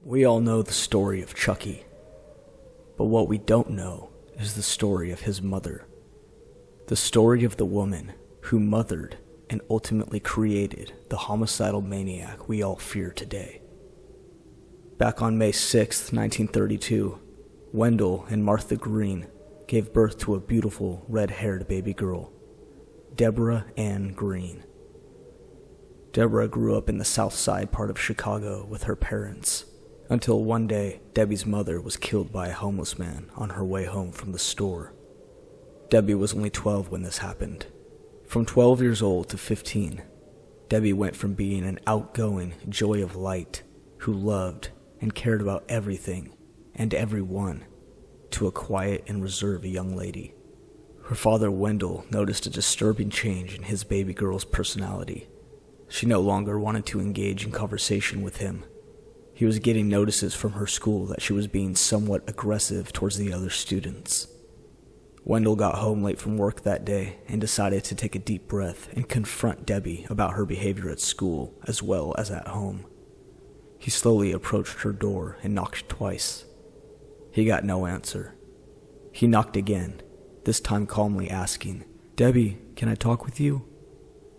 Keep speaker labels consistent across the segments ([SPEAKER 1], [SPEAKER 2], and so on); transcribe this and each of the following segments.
[SPEAKER 1] We all know the story of Chuckie, but what we don't know is the story of his mother. The story of the woman who mothered and ultimately created the homicidal maniac we all fear today. Back on May 6, 1932, Wendell and Martha Green gave birth to a beautiful red-haired baby girl, Deborah Ann Green. Deborah grew up in the south side part of Chicago with her parents, until one day Debbie's mother was killed by a homeless man on her way home from the store. Debbie was only 12 when this happened. From 12 years old to 15, Debbie went from being an outgoing joy of light who loved and cared about everything and everyone to a quiet and reserved young lady. Her father, Wendell, noticed a disturbing change in his baby girl's personality. She no longer wanted to engage in conversation with him. He was getting notices from her school that she was being somewhat aggressive towards the other students. Wendell got home late from work that day and decided to take a deep breath and confront Debbie about her behavior at school as well as at home. He slowly approached her door and knocked twice. He got no answer. He knocked again, this time calmly asking, "Debbie, can I talk with you?"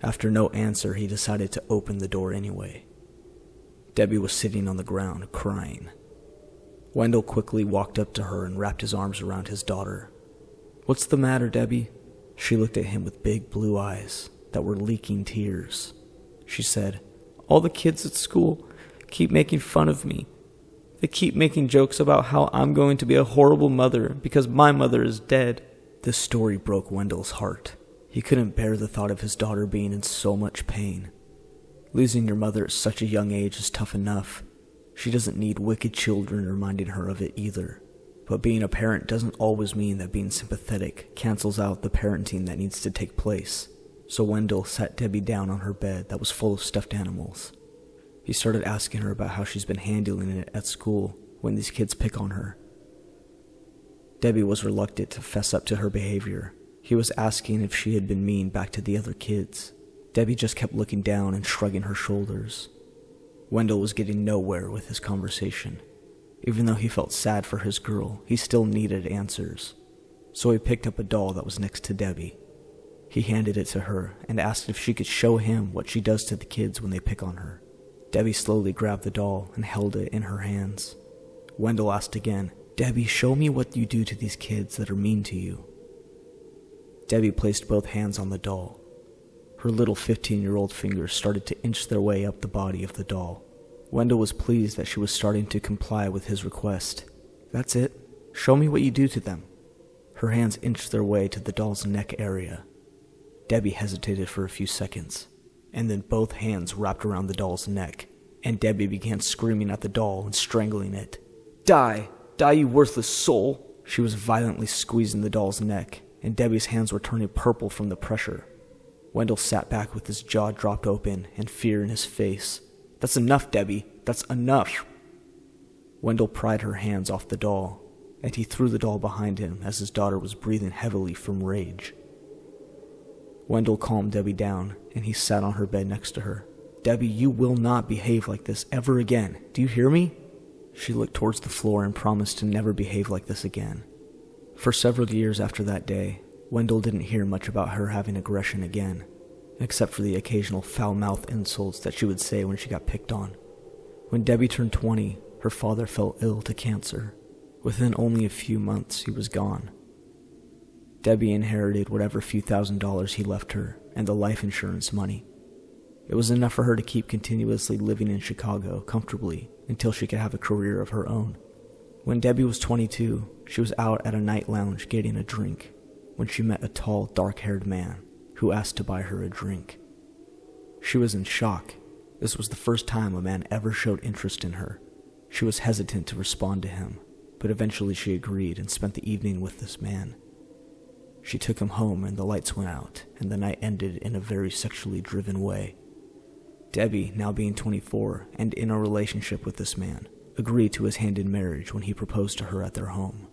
[SPEAKER 1] After no answer, he decided to open the door anyway. Debbie was sitting on the ground, crying. Wendell quickly walked up to her and wrapped his arms around his daughter. "What's the matter, Debbie?" She looked at him with big blue eyes that were leaking tears. She said, "All the kids at school keep making fun of me. They keep making jokes about how I'm going to be a horrible mother because my mother is dead." This story broke Wendell's heart. He couldn't bear the thought of his daughter being in so much pain. Losing your mother at such a young age is tough enough. She doesn't need wicked children reminding her of it either. But being a parent doesn't always mean that being sympathetic cancels out the parenting that needs to take place. So Wendell sat Debbie down on her bed that was full of stuffed animals. He started asking her about how she's been handling it at school when these kids pick on her. Debbie was reluctant to fess up to her behavior. He was asking if she had been mean back to the other kids. Debbie just kept looking down and shrugging her shoulders. Wendell was getting nowhere with his conversation. Even though he felt sad for his girl, he still needed answers. So he picked up a doll that was next to Debbie. He handed it to her and asked if she could show him what she does to the kids when they pick on her. Debbie slowly grabbed the doll and held it in her hands. Wendell asked again, "Debbie, show me what you do to these kids that are mean to you." Debbie placed both hands on the doll. Her little 15-year-old fingers started to inch their way up the body of the doll. Wendell was pleased that she was starting to comply with his request. "That's it. Show me what you do to them." Her hands inched their way to the doll's neck area. Debbie hesitated for a few seconds, and then both hands wrapped around the doll's neck, and Debbie began screaming at the doll and strangling it. "Die! Die, you worthless soul!" She was violently squeezing the doll's neck, and Debbie's hands were turning purple from the pressure. Wendell sat back with his jaw dropped open and fear in his face. "That's enough, Debbie. That's enough." Wendell pried her hands off the doll, and he threw the doll behind him as his daughter was breathing heavily from rage. Wendell calmed Debbie down, and he sat on her bed next to her. "Debbie, you will not behave like this ever again. Do you hear me?" She looked towards the floor and promised to never behave like this again. For several years after that day, Wendell didn't hear much about her having aggression again, except for the occasional foul-mouthed insults that she would say when she got picked on. When Debbie turned 20, her father fell ill to cancer. Within only a few months, he was gone. Debbie inherited whatever few $1,000s he left her and the life insurance money. It was enough for her to keep continuously living in Chicago comfortably until she could have a career of her own. When Debbie was 22, she was out at a night lounge getting a drink when she met a tall, dark-haired man who asked to buy her a drink. She was in shock. This was the first time a man ever showed interest in her. She was hesitant to respond to him, but eventually she agreed and spent the evening with this man. She took him home and the lights went out, and the night ended in a very sexually driven way. Debbie, now being 24 and in a relationship with this man, agreed to his hand in marriage when he proposed to her at their home.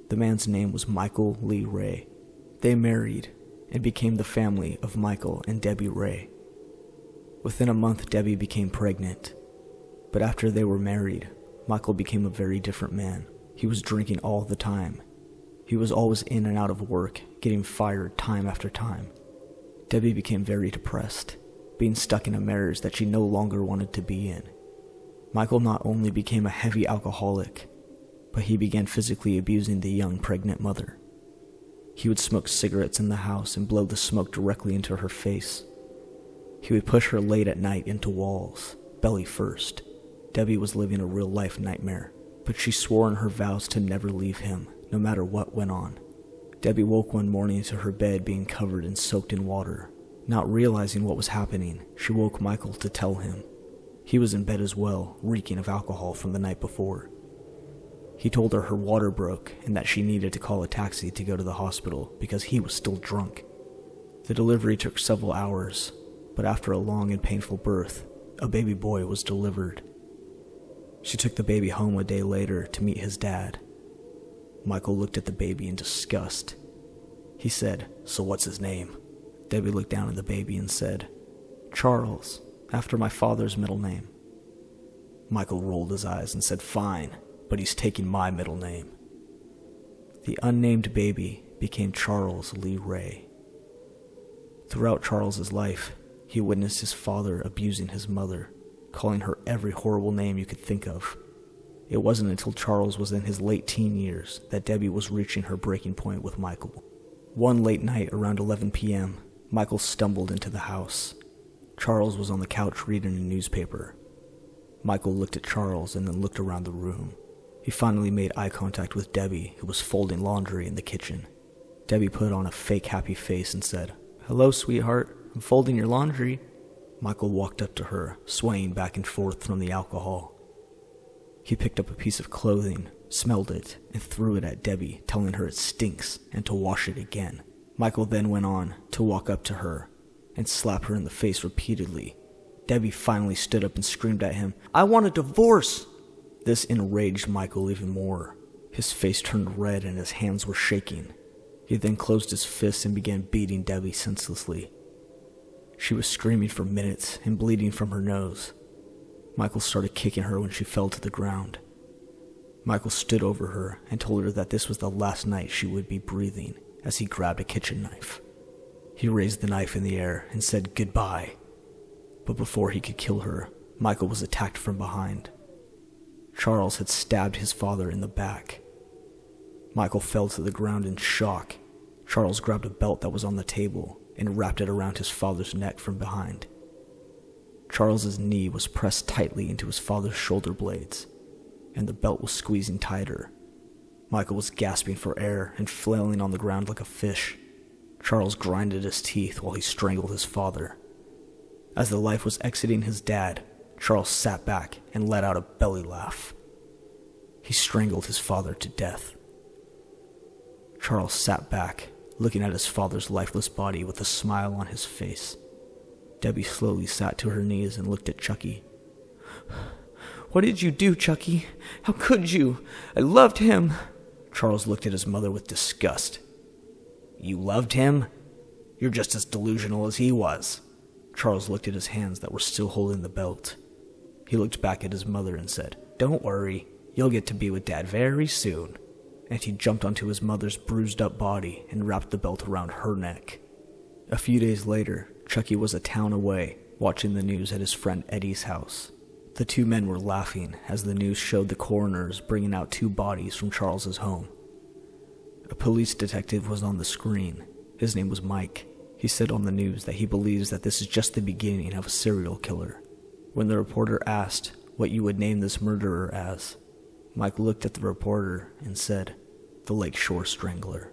[SPEAKER 1] The man's name was Michael Lee Ray. They married and became the family of Michael and Debbie Ray. Within a month, Debbie became pregnant. But after they were married, Michael became a very different man. He was drinking all the time. He was always in and out of work, getting fired time after time. Debbie became very depressed, being stuck in a marriage that she no longer wanted to be in. Michael not only became a heavy alcoholic, but he began physically abusing the young pregnant mother. He would smoke cigarettes in the house and blow the smoke directly into her face. He would push her late at night into walls, belly first. Debbie was living a real-life nightmare, but she swore in her vows to never leave him, no matter what went on. Debbie woke one morning to her bed being covered and soaked in water. Not realizing what was happening, she woke Michael to tell him. He was in bed as well, reeking of alcohol from the night before. He told her water broke and that she needed to call a taxi to go to the hospital because he was still drunk. The delivery took several hours, but after a long and painful birth, a baby boy was delivered. She took the baby home a day later to meet his dad. Michael looked at the baby in disgust. He said, "So what's his name?" Debbie looked down at the baby and said, "Charles, after my father's middle name." Michael rolled his eyes and said, "Fine, but he's taking my middle name." The unnamed baby became Charles Lee Ray. Throughout Charles's life, he witnessed his father abusing his mother, calling her every horrible name you could think of. It wasn't until Charles was in his late teen years that Debbie was reaching her breaking point with Michael. One late night around 11 p.m., Michael stumbled into the house. Charles was on the couch reading a newspaper. Michael looked at Charles and then looked around the room. He finally made eye contact with Debbie, who was folding laundry in the kitchen. Debbie put on a fake happy face and said, "Hello, sweetheart. I'm folding your laundry." Michael walked up to her, swaying back and forth from the alcohol. He picked up a piece of clothing, smelled it, and threw it at Debbie, telling her it stinks and to wash it again. Michael then went on to walk up to her and slap her in the face repeatedly. Debbie finally stood up and screamed at him, "I want a divorce!" This enraged Michael even more. His face turned red and his hands were shaking. He then closed his fists and began beating Debbie senselessly. She was screaming for minutes and bleeding from her nose. Michael started kicking her when she fell to the ground. Michael stood over her and told her that this was the last night she would be breathing as he grabbed a kitchen knife. He raised the knife in the air and said goodbye. But before he could kill her, Michael was attacked from behind. Charles had stabbed his father in the back. Michael fell to the ground in shock. Charles grabbed a belt that was on the table and wrapped it around his father's neck from behind. Charles's knee was pressed tightly into his father's shoulder blades, and the belt was squeezing tighter. Michael was gasping for air and flailing on the ground like a fish. Charles grinded his teeth while he strangled his father. As the life was exiting his dad, Charles sat back and let out a belly laugh. He strangled his father to death. Charles sat back, looking at his father's lifeless body with a smile on his face. Debbie slowly sat to her knees and looked at Chuckie. "What did you do, Chuckie? How could you? I loved him." Charles looked at his mother with disgust. "You loved him? You're just as delusional as he was." Charles looked at his hands that were still holding the belt. He looked back at his mother and said, "Don't worry, you'll get to be with Dad very soon." And he jumped onto his mother's bruised-up body and wrapped the belt around her neck. A few days later, Chuckie was a town away, watching the news at his friend Eddie's house. The two men were laughing as the news showed the coroners bringing out 2 bodies from Charles's home. A police detective was on the screen. His name was Mike. He said on the news that he believes that this is just the beginning of a serial killer. When the reporter asked what you would name this murderer as, Mike looked at the reporter and said, "The Lakeshore Strangler."